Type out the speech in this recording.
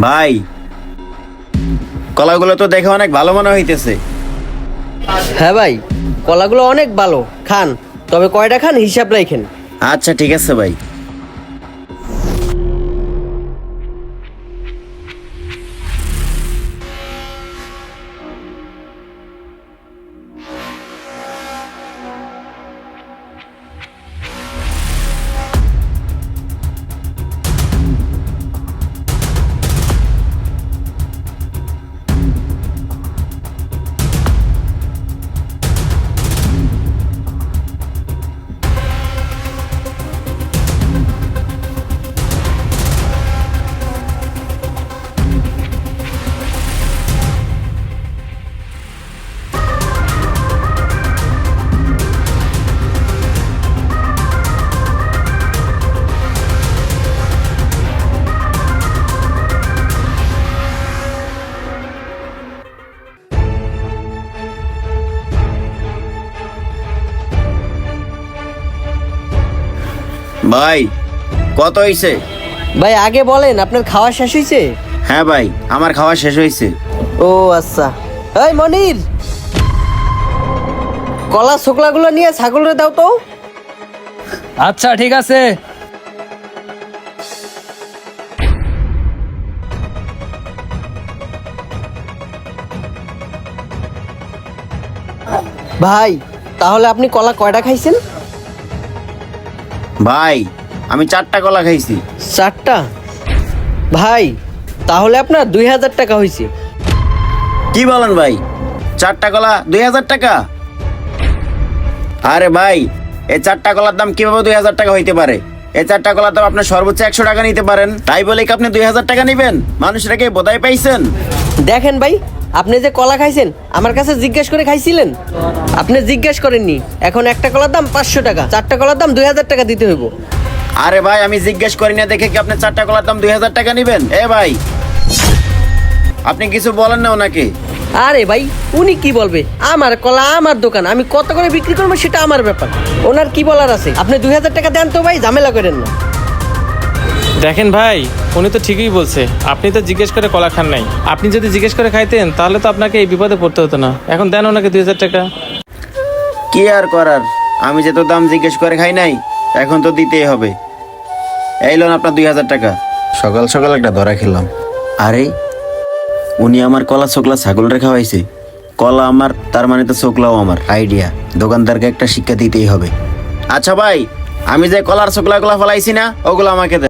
ভাই, কলাগুলো তো দেখে অনেক ভালো মনে হইতেছে। হ্যাঁ ভাই, কলাগুলো অনেক ভালো, খান। তবে কয়টা খান হিসাব রাখেন। আচ্ছা ঠিক আছে ভাই। ভাই, কত হইছে? ভাই আগে বলেন, আপনার খাওয়া শেষ হয়েছে? হ্যাঁ ভাই, আমার খাওয়া শেষ হয়েছে। ও আচ্ছা। এই মনির, কলা শুকলাগুলো নিয়ে ছাগলরে দাও তো। আচ্ছা ঠিক আছে। ভাই তাহলে আপনি কলা কয়টা খাইছেন? ভাই, আমি 4টা কলা খাইছি। 4টা? ভাই তাহলে আপনার 2000 টাকা হয়েছে। কি বলেন ভাই, 4টা কলা 2000 টাকা? আরে ভাই, এই 4টা কলার দাম কিভাবে 2000 টাকা হইতে পারে? এই 4টা কলার দাম আপনি সর্বোচ্চ 100 টাকা নিতে পারেন, তাই বলে কি আপনি 2000 টাকা নিবেন? মানুষটাকে বোধাই পাইছেন? দেখেন ভাই, আপনি যে কলা খাইছেন আমার কাছে জিজ্ঞেস করে খাইছিলেন? আপনি জিজ্ঞেস করেননি। এখন একটা কলার দাম 500 টাকা, 4টা কলার দাম 2000 টাকা দিতে হইব। আরে ভাই, আমি জিজ্ঞেস করি না দেখে কি আপনি 4টা কলার দাম 2000 টাকা নিবেন? এ ভাই, আপনি কিছু বলেন না ওনাকে? আরে ভাই, উনি কি বলবে? আমার কলা আমার দোকান, আমি কত করে বিক্রি করবো সেটা আমার ব্যাপার। ওনার কি বলার আছে? আপনি 2000 টাকা দেন তো ভাই, ঝামেলা করেন না। দেখেন ভাই, উনি তো ঠিকই বলছে। আপনি তো জিজ্ঞেস করে কলা খান নাই। আপনি যদি জিজ্ঞেস করে খাইতেন তাহলে তো আপনাকে এই বিপদে পড়তে হতো না। এখন দেন ওনাকে 2000 টাকা। কি আর করার, আমি যে তো দাম জিজ্ঞেস করে খাই নাই, এখন তো দিতেই হবে। এই লোন আপনার 2000 টাকা। সকাল সকাল একটা ধরা খেলাম। আরে, উনি আমার কলা ছোকলা ছাগল রে খাওয়াইছে। কলা আমার, তার মানে তো ছোকলাও আমার। আইডিয়া, দোকানদারকে একটা শিক্ষা দিতেই হবে। আচ্ছা ভাই, আমি যে কলার ছোকলা গুলা ফেলাইছি না, ওগুলো আমাকে দেন।